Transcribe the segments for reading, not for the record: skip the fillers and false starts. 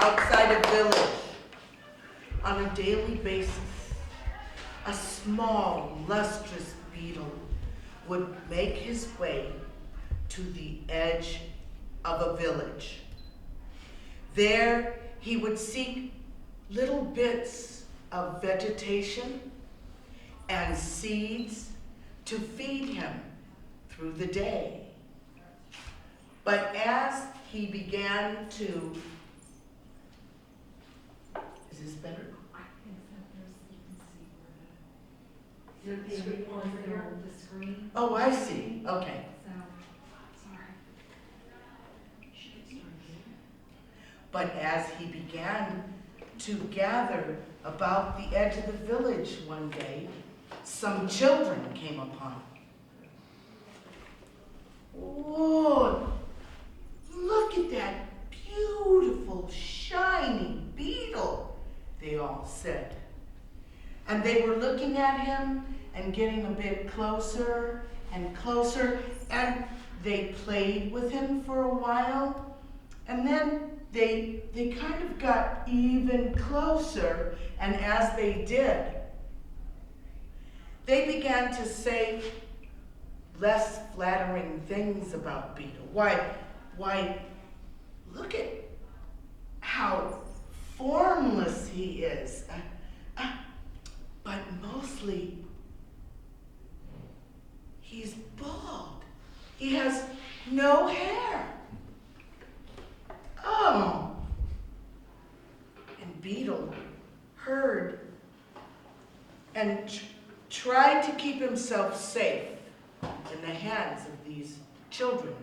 outside a village, on a daily basis, a small, lustrous beetle would make his way to the edge of a village. There, he would seek little bits of vegetation and seeds to feed him through the day. But as he began to, is this better? I think that you can see where the screen. Oh, I see, okay. So, sorry. But as he began to gather about the edge of the village one day, some children came upon him. Oh, look at that beautiful, shiny beetle, they all said. And they were looking at him and getting a bit closer and closer, and they played with him for a while, and then they kind of got even closer, and as they did, they began to say less flattering things about Beetle. Why, look at how formless he is. But mostly, he's bald. He has no hair. Oh. And Beetle heard and tried to keep himself safe in the hands of these children.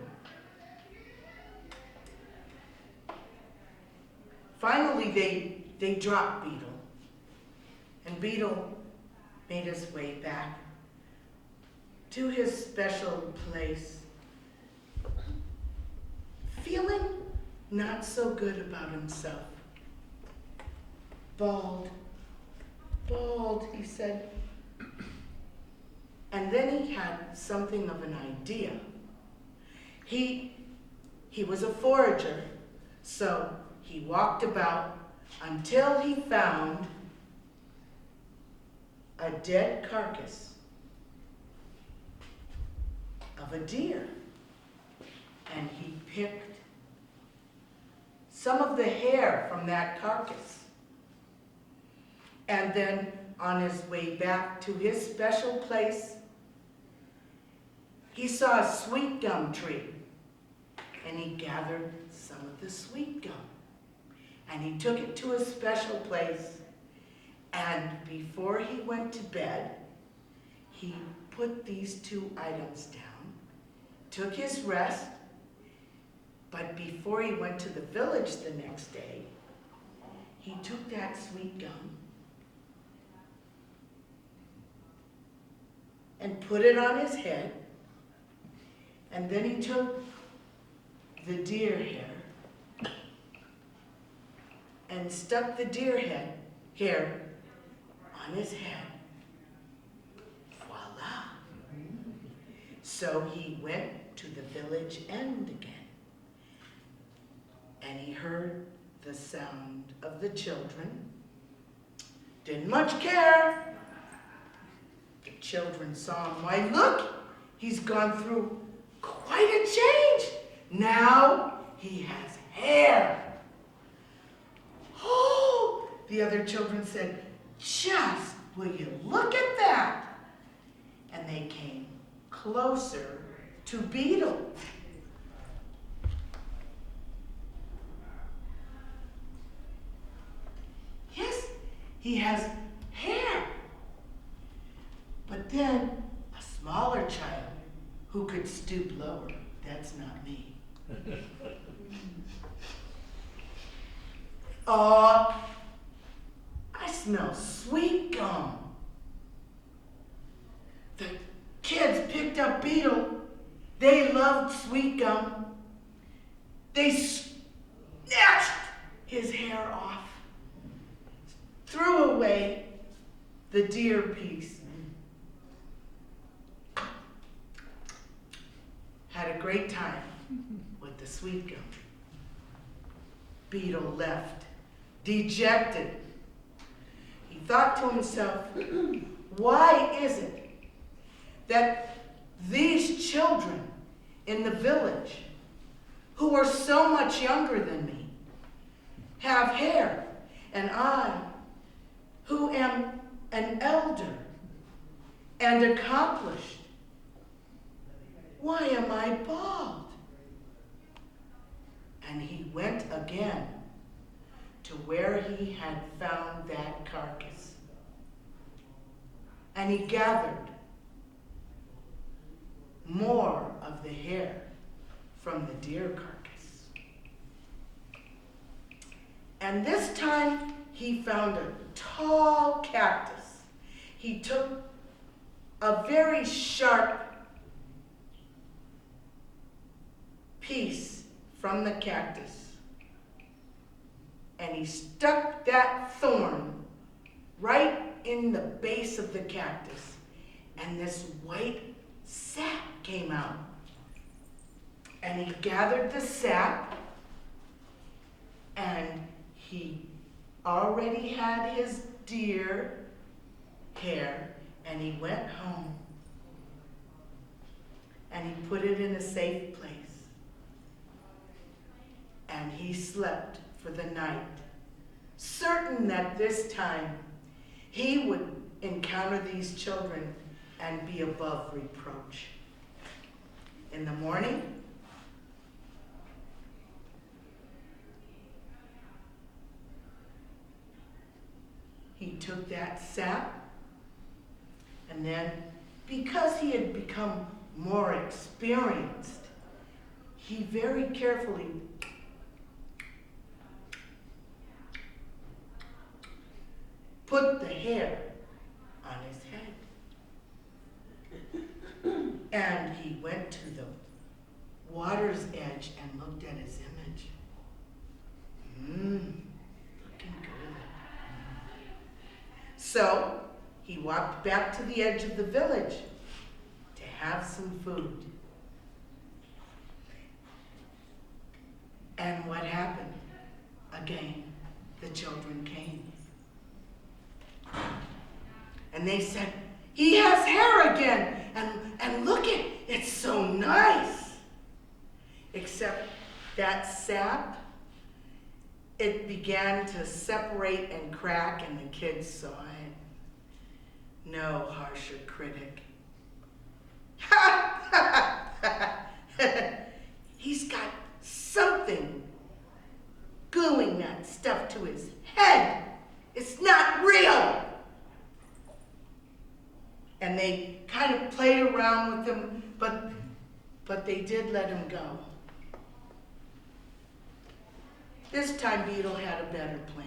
Finally, they dropped Beetle, and Beetle made his way back to his special place, feeling not so good about himself. Bald, he said. And then he had something of an idea. He was a forager, so he walked about until he found a dead carcass of a deer. And he picked some of the hair from that carcass. And then on his way back to his special place, he saw a sweet gum tree, and he gathered some of the sweet gum, and he took it to his special place, and before he went to bed, he put these two items down, took his rest, but before he went to the village the next day, he took that sweet gum and put it on his head, and then he took the deer hair and stuck the deer hair on his head. Voila! So he went to the village end again, and he heard the sound of the children. Didn't much care. The children saw him. Why, look, he's gone through quite a change. Now he has hair. Oh, the other children said, just will you look at that? And they came closer to Beetle. Yes, he has hair. But then a smaller child who could stoop lower, that's not me. I smell sweet gum. The kids picked up Beetle. They loved sweet gum. They snatched his hair off, threw away the deer piece, had a great time with the sweet gum. Beetle left dejected. He thought to himself, why is it that these children in the village, who are so much younger than me, have hair, and I, who am an elder and accomplished, why am I bald? And he went again to where he had found that carcass. And he gathered more of the hair from the deer carcass. And this time he found a tall cactus. He took a very sharp piece from the cactus and he stuck that thorn right in the base of the cactus, and this white sap came out. And he gathered the sap, and he already had his deer hair, and he went home, and he put it in a safe place. And he slept for the night, certain that this time he would encounter these children and be above reproach. In the morning, he took that sap, and then, because he had become more experienced, he very carefully put the hair on his head. And he went to the water's edge and looked at his image. Looking good. So he walked back to the edge of the village to have some food. And what happened? Again, the children came. And they said, he has hair again, and look at it, it's so nice. Except that sap, it began to separate and crack, and the kids saw it. No harsher critic. He's got something gluing that stuff to his head. It's not real. And they kind of played around with him, but they did let him go. This time Beetle had a better plan.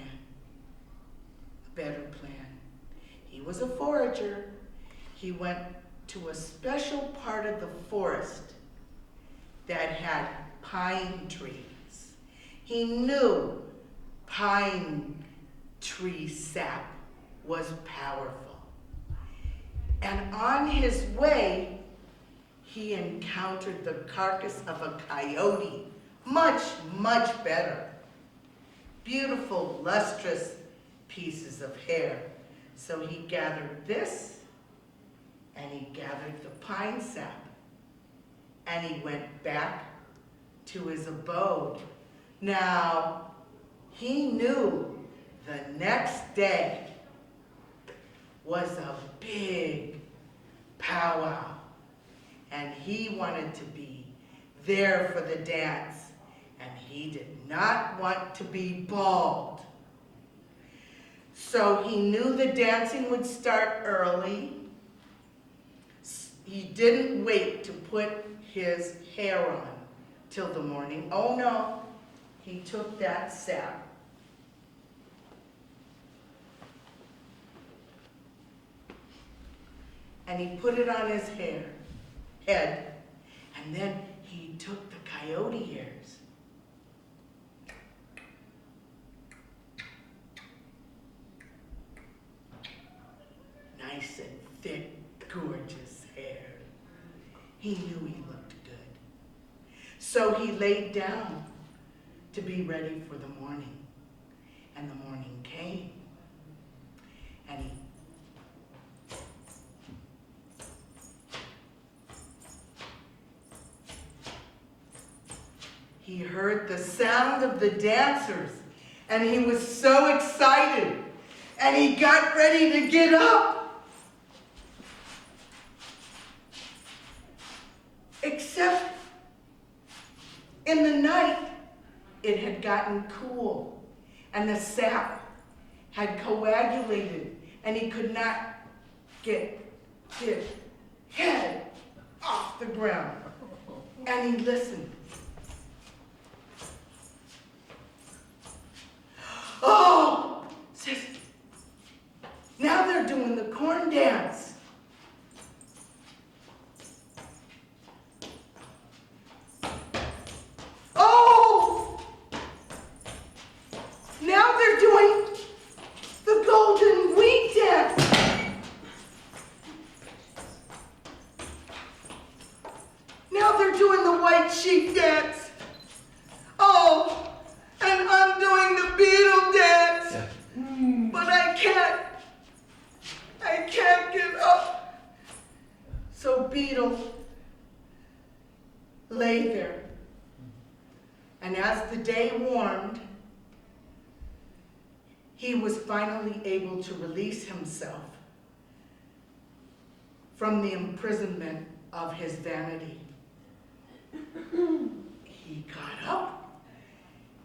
He was a forager. He went to a special part of the forest that had pine trees. He knew pine tree sap was powerful. And on his way, he encountered the carcass of a coyote, much, much better. Beautiful, lustrous pieces of hair. So he gathered this, and he gathered the pine sap, and he went back to his abode. Now, he knew the next day was a big powwow, and he wanted to be there for the dance, and he did not want to be bald. So he knew the dancing would start early. He didn't wait to put his hair on till the morning. Oh no, he took that sap and he put it on his head, and then he took the coyote hairs nice and thick, gorgeous hair. He knew he looked good. So he laid down to be ready for the morning. And the he heard the sound of the dancers, and he was so excited, and he got ready to get up. Except in the night, it had gotten cool, and the sap had coagulated, and he could not get his head off the ground. And he listened. Oh, says, now they're doing the corn dance. Oh, now they're doing the golden wheat dance. Now they're doing the white sheep dance. Oh, and I'm doing the Beetle dance. Yeah. But I can't get up. So Beetle lay there. And as the day warmed, he was finally able to release himself from the imprisonment of his vanity. He got up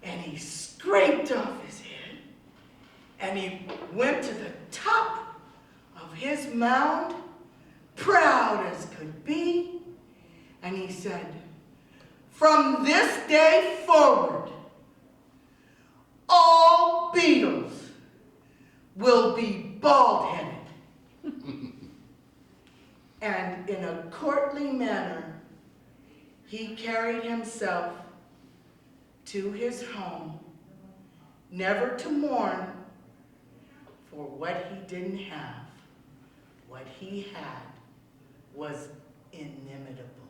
and he scraped off his head and he went to the top of his mound, proud as could be, and he said, "From this day forward, all beetles will be bald-headed." And in a courtly manner, he carried himself to his home, never to mourn for what he didn't have. What he had was inimitable.